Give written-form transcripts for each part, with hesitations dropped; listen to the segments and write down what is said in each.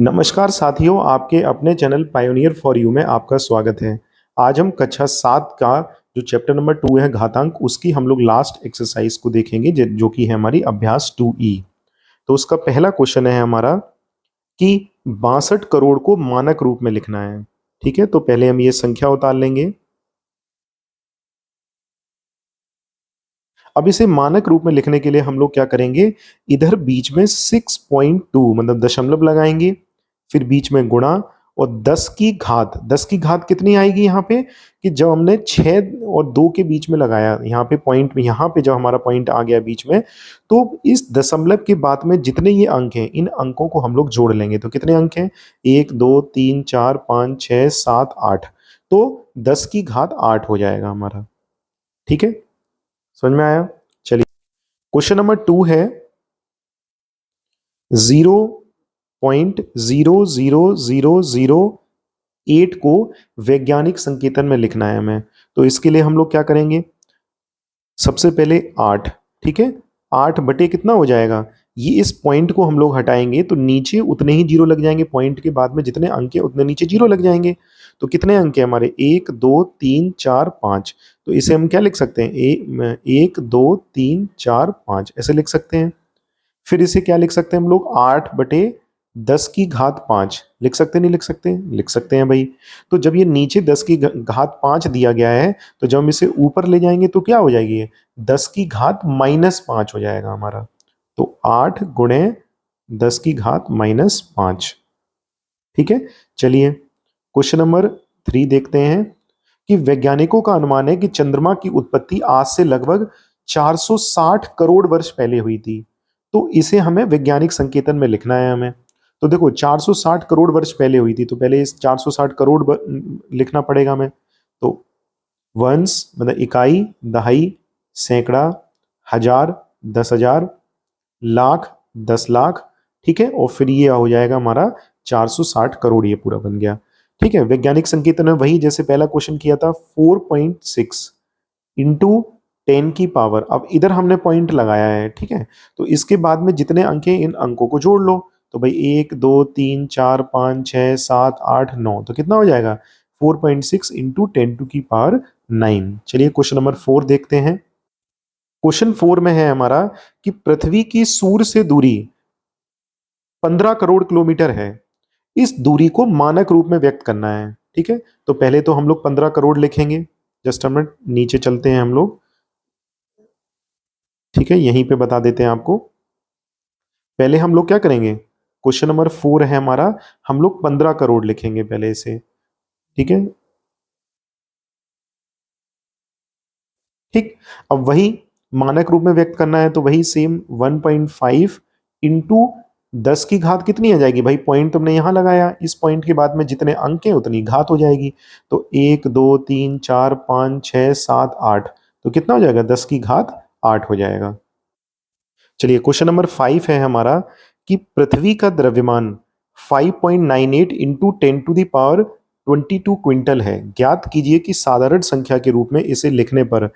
नमस्कार साथियों, आपके अपने चैनल पायोनियर फॉर यू में आपका स्वागत है। आज हम कक्षा 7 का जो चैप्टर नंबर 2 है घातांक, उसकी हम लोग लास्ट एक्सरसाइज को देखेंगे जो कि है हमारी अभ्यास 2E। तो उसका पहला क्वेश्चन है हमारा कि 62 करोड़ को मानक रूप में लिखना है। ठीक है, तो पहले हम ये संख्या उतार लेंगे। अब इसे मानक रूप में लिखने के लिए हम लोग क्या करेंगे, इधर बीच में 6.2 मतलब दशमलव लगाएंगे, फिर बीच में गुणा और 10 की घात कितनी आएगी यहाँ पे कि जब हमने 6 और 2 के बीच में लगाया, यहाँ पे पॉइंट में, यहाँ पे जब हमारा पॉइंट आ गया बीच में, तो इस दशमलव के बाद में जितने ये अंक हैं, इन अंकों को हम लोग जोड़ लेंगे। तो कितने अंक हैं, 1 2 3 4 5 6 7 8, तो 10 की घात 8 हो जाएगा हमारा। ठीक है, समझ में आया। चलिए, क्वेश्चन नंबर 2 है 0.00008 को वैज्ञानिक संकेतन में लिखना है हमें। तो इसके लिए हम लोग क्या करेंगे, सबसे पहले 8, ठीक है, 8 बटे कितना हो जाएगा, ये इस पॉइंट को हम लोग हटाएंगे तो नीचे उतने ही जीरो लग जाएंगे, पॉइंट के बाद में जितने अंक है उतने नीचे जीरो लग जाएंगे। तो कितने अंक है हमारे, 1 2 3 4 5। तो इसे हम क्या लिख सकते हैं, 1 2 3 4 5 ऐसे लिख सकते हैं। फिर इसे क्या लिख सकते हैं हम लोग, 8 बटे 10 की घात 5 लिख सकते हैं, नहीं लिख सकते हैं, लिख सकते हैं भाई। तो जब ये नीचे 10 की घात 5 दिया गया है, तो जब हम इसे ऊपर ले जाएंगे तो क्या हो जाएगी, ये 10 की घात -5 हो जाएगा हमारा। तो 8 गुणे 10 की घात -5। ठीक है, चलिए क्वेश्चन नंबर 3 देखते हैं कि वैज्ञानिकों का अनुमान है कि चंद्रमा की उत्पत्ति आज से लगभग 460 करोड़ वर्ष पहले हुई थी। तो इसे हमें वैज्ञानिक संकेतन में लिखना है हमें। तो देखो 460 करोड़ वर्ष पहले हुई थी, तो पहले इस 460 करोड़ लिखना पड़ेगा हमें। तो वंश मतलब इकाई, दहाई, सैकड़ा, हजार, 10,000, लाख, 10 लाख। ठीक है, और फिर ये हो जाएगा हमारा 460 करोड़, ये पूरा बन गया। ठीक है, वैज्ञानिक संकेतन है वही जैसे पहला क्वेश्चन किया था, 4.6 इंटू 10 की पावर। अब इधर हमने पॉइंट लगाया है, ठीक है, तो इसके बाद में जितने अंक हैं इन अंकों को जोड़ लो। तो भाई 1 2 3 4 5 6 7 8 9, तो कितना हो जाएगा, 4.6 इंटू 10 टू की पावर 9। चलिए क्वेश्चन नंबर 4 देखते हैं। क्वेश्चन 4 में है हमारा कि पृथ्वी की सूर्य से दूरी 15 करोड़ किलोमीटर है, इस दूरी को मानक रूप में व्यक्त करना है। ठीक है, तो पहले तो हम लोग 15 करोड़ लिखेंगे, जस्ट हम नीचे चलते हैं हम लोग। ठीक है, यहीं पे बता देते हैं आपको। पहले हम लोग क्या करेंगे, क्वेश्चन नंबर 4 है हमारा, हम लोग 15 करोड़ लिखेंगे पहले इसे। ठीक है, ठीक। अब वही मानक रूप में व्यक्त करना है, तो वही सेम 1.5 इंटू 10 की घात कितनी आ जाएगी, भाई पॉइंट तुमने यहां लगाया, इस पॉइंट के बाद में जितने अंक हैं उतनी घात हो जाएगी। तो 1 2 3 4 5 6 7 8, तो कितना हो जाएगा, 10 की घात 8 हो जाएगा। चलिए क्वेश्चन नंबर 5 है हमारा कि पृथ्वी का द्रव्यमान 5.98 into 10 to the power 22 quintal है। ज्ञात कीजिए कि साधारण संख्या के रूप में इसे लिखने पर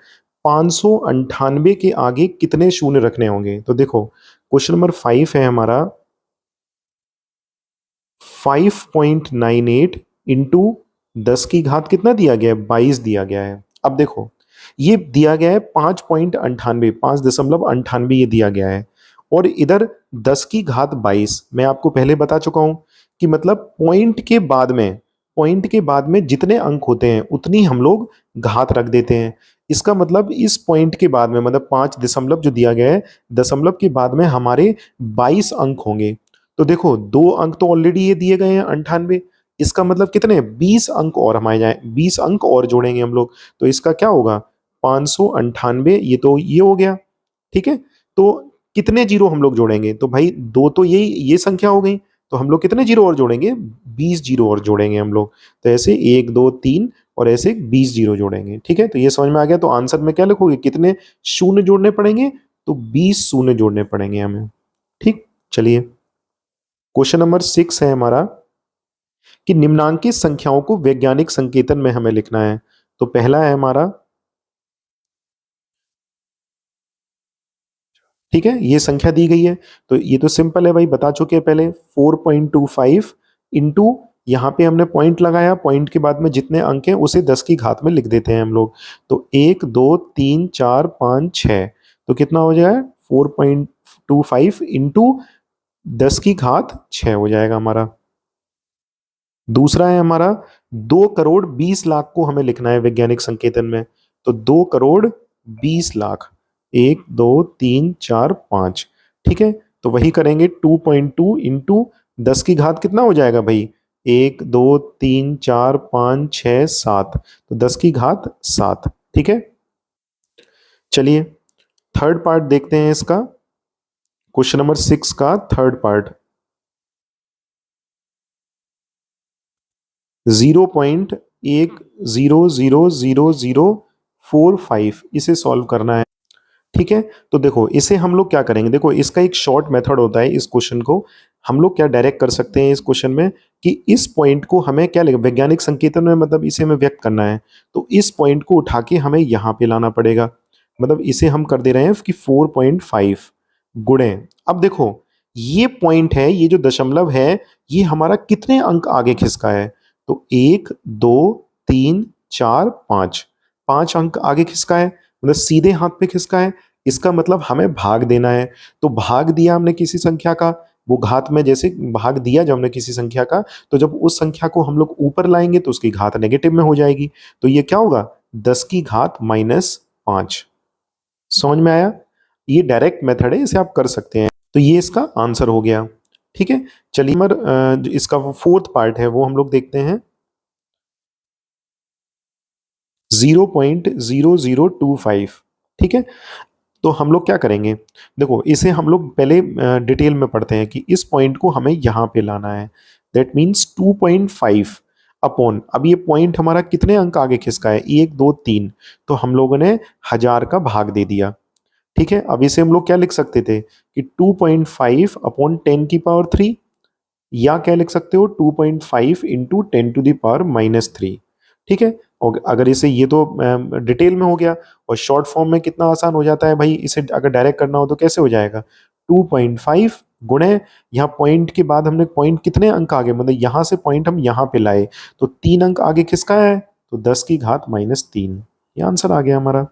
598 के आगे कितने शून्य रखने होंगे। तो देखो क्वेश्चन नंबर 5 है हमारा 5.98 इंटू 10 की घात कितना दिया गया है, 22 दिया गया है। अब देखो ये दिया गया है 5.98, 5.98 ये दिया गया है, और इधर 10 की घात 22। मैं आपको पहले बता चुका हूं कि मतलब पॉइंट के बाद में जितने अंक होते हैं उतनी हम लोग घात रख देते हैं। इसका मतलब इस पॉइंट के बाद में, मतलब 5 दशमलव जो दिया गया है, दशमलव के बाद में हमारे 22 अंक होंगे। तो देखो 2 अंक तो ऑलरेडी ये दिए गए हैं 98, इसका मतलब कितने, 20 अंक और हमारे जाए, 20 अंक और जोड़ेंगे हम लोग। तो इसका क्या होगा, 598, ये तो ये हो गया। ठीक है, तो कितने जीरो हम लोग जोड़ेंगे, तो भाई दो तो ये संख्या हो गई, तो हम लोग कितने जीरो और जोड़ेंगे, 20 जीरो और जोड़ेंगे हम लोग। तो ऐसे 1 2 3 और ऐसे 20 जीरो जोड़ेंगे। ठीक है, तो ये समझ में आ गया। तो आंसर में क्या लिखोगे, कितने शून्य जोड़ने पड़ेंगे, तो 20 शून्य जोड़ने पड़ेंगे हमें। ठीक, चलिए क्वेश्चन नंबर 6 है हमारा कि निम्नांकित संख्याओं को वैज्ञानिक संकेतन में हमें लिखना है। तो पहला है हमारा ठीक है, ये संख्या दी गई है, तो ये तो सिंपल है भाई, बता चुके हैं पहले। 4.25 इंटू, यहाँ पे हमने पॉइंट लगाया, पॉइंट के बाद में जितने अंक हैं उसे 10 की घात में लिख देते हैं हम लोग। तो 1 2 3 4 5 6, तो कितना हो जाएगा 4.25 इंटू 10 की घात 6 हो जाएगा हमारा। दूसरा है हमारा 2,20,00,000 को हमें लिखना है वैज्ञानिक संकेतन में। तो 2,20,00,000, 1 2 3 4 5, ठीक है। तो वही करेंगे 2.2 इंटू 10 की घात कितना हो जाएगा भाई, 1 2 3 4 5 6 7, तो 10 की घात 7, ठीक है। चलिए थर्ड पार्ट देखते हैं इसका, क्वेश्चन नंबर 6 का थर्ड पार्ट। 0.10000045 इसे सॉल्व करना है, ठीक है। तो देखो इसे हम लोग क्या करेंगे, देखो इसका एक शॉर्ट मेथड होता है। इस क्वेश्चन को हम लोग क्या डायरेक्ट कर सकते हैं इस क्वेश्चन में, कि इस पॉइंट को हमें क्या लिखा, वैज्ञानिक संकेतन में मतलब इसे हमें व्यक्त करना है, तो इस पॉइंट को उठा के हमें यहाँ पे लाना पड़ेगा। मतलब इसे हम कर दे रहे हैं कि 4.5 गुणे, अब देखो ये पॉइंट है, ये जो दशमलव है, ये हमारा कितने अंक आगे खिसका है, तो 1 2 3 4 5, 5 अंक आगे खिसका है, मतलब सीधे हाथ पे खिसका है। इसका मतलब हमें भाग देना है, तो भाग दिया हमने किसी संख्या का, वो घात में जैसे भाग दिया जब हमने किसी संख्या का, तो जब उस संख्या को हम लोग ऊपर लाएंगे तो उसकी घात नेगेटिव में हो जाएगी, तो ये क्या होगा 10 की घात -5। समझ में आया, ये डायरेक्ट मेथड है, इसे आप कर सकते हैं। तो ये इसका आंसर हो गया, ठीक है। चलिए जो इसका फोर्थ पार्ट है वो हम लोग देखते हैं, 0.0025, ठीक है। तो हम लोग क्या करेंगे, देखो इसे हम लोग पहले डिटेल में पढ़ते हैं कि इस पॉइंट को हमें यहाँ पे लाना है। दैट मीन्स 2.5 अपॉन, अब ये पॉइंट हमारा कितने अंक आगे खिसका है, 1 2 3, तो हम लोगों ने 1000 का भाग दे दिया, ठीक है। अब इसे हम लोग क्या लिख सकते थे कि 2.5 अपॉन 10⁻3, या क्या लिख सकते हो 2.5 इंटू 10⁻−3, ठीक है। और अगर इसे, ये तो डिटेल में हो गया, और शॉर्ट फॉर्म में कितना आसान हो जाता है भाई, इसे अगर डायरेक्ट करना हो तो कैसे हो जाएगा, 2.5 गुणे, यहाँ पॉइंट के बाद हमने पॉइंट कितने अंक आगे, मतलब यहाँ से पॉइंट हम यहाँ पे लाए, तो 3 अंक आगे किसका है, तो 10 की घात -3, ये आंसर आ गया हमारा,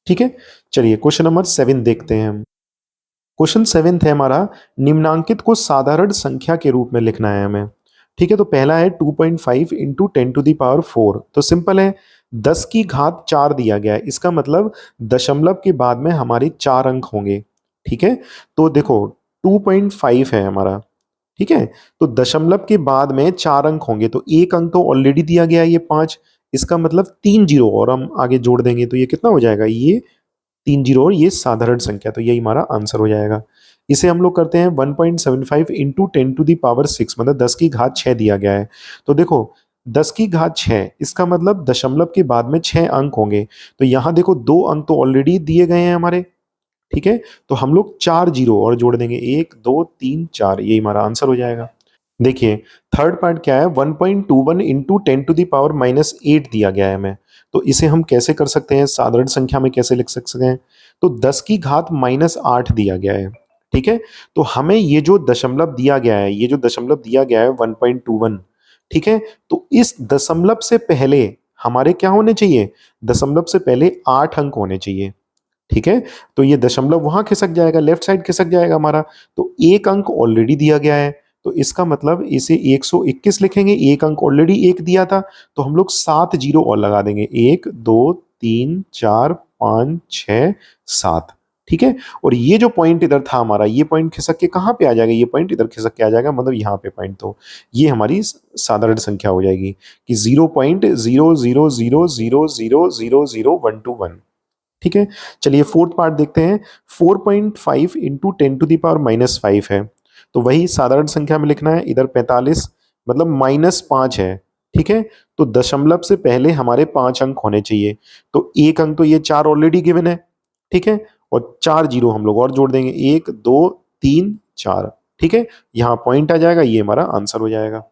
ठीक है। चलिए क्वेश्चन नंबर 7 देखते हैं हम। क्वेश्चन 7 है हमारा, निम्नांकित को साधारण संख्या के रूप में लिखना है हमें, ठीक है। तो पहला है 2.5 इंटू 10⁴, तो सिंपल है, 10 की घात 4 दिया गया है, इसका मतलब दशमलव के बाद में हमारे 4 अंक होंगे, ठीक है। तो देखो 2.5 है हमारा, ठीक है, तो दशमलव के बाद में 4 अंक होंगे, तो एक अंक तो ऑलरेडी दिया गया है, ये 5, इसका मतलब 3 जीरो और हम आगे जोड़ देंगे, तो ये कितना हो जाएगा, ये 3 जीरो, और ये साधारण संख्या, तो यही हमारा आंसर हो जाएगा। इसे हम लोग करते हैं 1.75 इंटू 10⁶, मतलब 10 की घात 6 दिया गया है। तो देखो 10 की घात 6, इसका मतलब दशमलव के बाद में 6 अंक होंगे, तो यहाँ देखो 2 अंक तो ऑलरेडी दिए गए हैं हमारे, ठीक है। तो हम लोग 4 जीरो और जोड़ देंगे, 1 2 3 4, यही हमारा आंसर हो जाएगा। देखिए थर्ड पार्ट क्या है, 1.21 इंटू 10⁻⁻8 दिया गया है हमें, तो इसे हम कैसे कर सकते हैं, साधारण संख्या में कैसे लिख सकते हैं, तो 10 की घात -8 दिया गया है, ठीक है। तो हमें ये जो दशमलव दिया गया है, ये जो दशमलव दिया गया है 1.21, ठीक है, तो इस दशमलव से पहले हमारे क्या होने चाहिए, दशमलव से पहले 8 अंक होने चाहिए, ठीक है। तो ये दशमलव वहां खिसक जाएगा, लेफ्ट साइड खिसक जाएगा हमारा, तो एक अंक ऑलरेडी दिया गया है, तो इसका मतलब इसे 121 लिखेंगे, एक अंक ऑलरेडी एक दिया था, तो हम लोग 7 जीरो और लगा देंगे, 1 2 3 4 5 6 7, ठीक है। और ये जो पॉइंट इधर था हमारा, ये पॉइंट खिसक के कहाँ पे आ जाएगा, ये पॉइंट इधर खिसक के आ जाएगा, मतलब यहाँ पे पॉइंट, तो ये हमारी साधारण संख्या हो जाएगी कि 0.0000000121, ठीक है। चलिए फोर्थ पार्ट देखते हैं, 4.5 इंटू 10⁻⁻5 है, तो वही साधारण संख्या में लिखना है, इधर 45 मतलब -5 है, ठीक है। तो दशमलव से पहले हमारे 5 अंक होने चाहिए, तो एक अंक तो ये 4 ऑलरेडी गिवन है, ठीक है, और 4 जीरो हम लोग और जोड़ देंगे, 1 2 3 4, ठीक है, यहाँ पॉइंट आ जाएगा, ये हमारा आंसर हो जाएगा।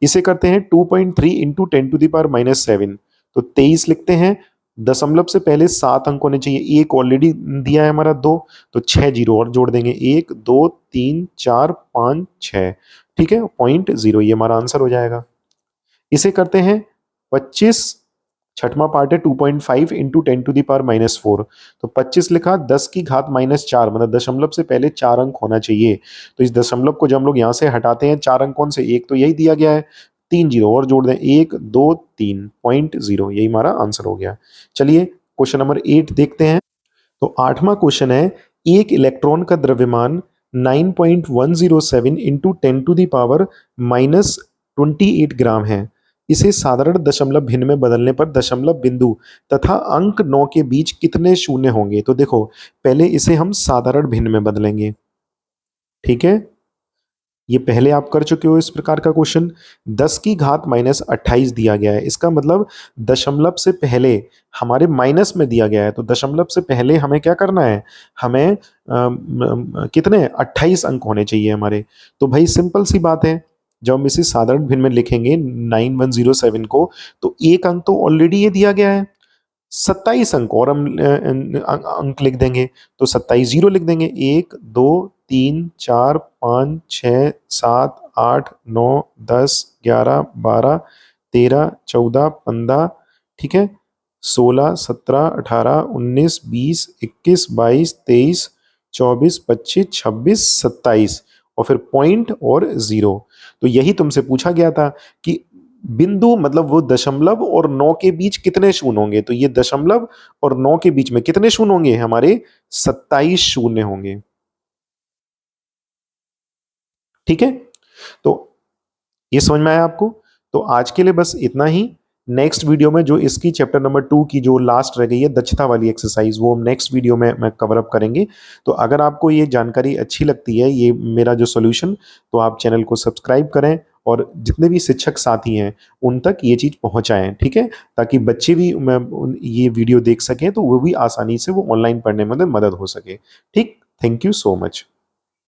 इसे करते हैं 2.3 इंटू 10⁻⁻7, तो 23 लिखते हैं, दशमलव से पहले 7 अंक होने चाहिए, एक ऑलरेडी दिया है हमारा 2, तो 6 जीरो और जोड़ देंगे, 1 2 3 4 5 6, ठीक है, 0.0 ये हमारा आंसर हो जाएगा। इसे करते हैं 25, छठवां पार्ट है 2.5 इंटू 10⁻⁻⁴, तो 25 लिखा, 10 की घात -4, मतलब दशमलव से पहले 4 अंक होना चाहिए। तो इस दशमलव को जब हम लोग यहाँ से हटाते हैं 4 अंक कौन से, एक तो यही दिया गया है, 3 जीरो और जोड़ दें, 1 2 3 0.0, यही हमारा आंसर हो गया। चलिए क्वेश्चन नंबर 8 देखते हैं। तो 8वां क्वेश्चन है, एक इलेक्ट्रॉन का द्रव्यमान 9.107 इंटू 10⁻⁻28 ग्राम है। इसे साधारण दशमलव भिन्न में बदलने पर दशमलव बिंदु तथा अंक 9 के बीच कितने शून्य होंगे। तो देखो पहले इसे हम साधारण भिन्न में बदलेंगे, ठीक है, ये पहले आप कर चुके हो इस प्रकार का क्वेश्चन। 10 की घात -28 दिया गया है, इसका मतलब दशमलव से पहले हमारे माइनस में दिया गया है, तो दशमलव से पहले हमें क्या करना है, हमें कितने 28 अंक होने चाहिए हमारे। तो भाई सिंपल सी बात है, जब हम इसे साधारण भिन्न में लिखेंगे 9107 को, तो एक अंक तो ऑलरेडी ये दिया गया है, 27 अंक और हम अंक लिख देंगे, तो 27 जीरो लिख देंगे, 1 2 3 4 5 6 7 8 9 10 11 12 13 14 15, ठीक है, 16 17 18 19 20 21 22 23 24 25 26 27 और फिर पॉइंट और जीरो। तो यही तुमसे पूछा गया था कि बिंदु मतलब वो दशमलव और 9 के बीच कितने शून्य होंगे, तो ये दशमलव और 9 के बीच में कितने शून्य होंगे, हमारे 27 शून्य होंगे, ठीक है। तो ये समझ में आया आपको। तो आज के लिए बस इतना ही। नेक्स्ट वीडियो में जो इसकी चैप्टर नंबर 2 की जो लास्ट रह गई है दक्षता वाली एक्सरसाइज, वो हम नेक्स्ट वीडियो में मैं कवर अप करेंगे। तो अगर आपको ये जानकारी अच्छी लगती है, ये मेरा जो सॉल्यूशन, तो आप चैनल को सब्सक्राइब करें और जितने भी शिक्षक साथी हैं उन तक ये चीज़ पहुंचाएं, ठीक है, ताकि बच्चे भी ये वीडियो देख सकें, तो वो भी आसानी से वो ऑनलाइन पढ़ने में मदद हो सके। ठीक, थैंक यू सो मच।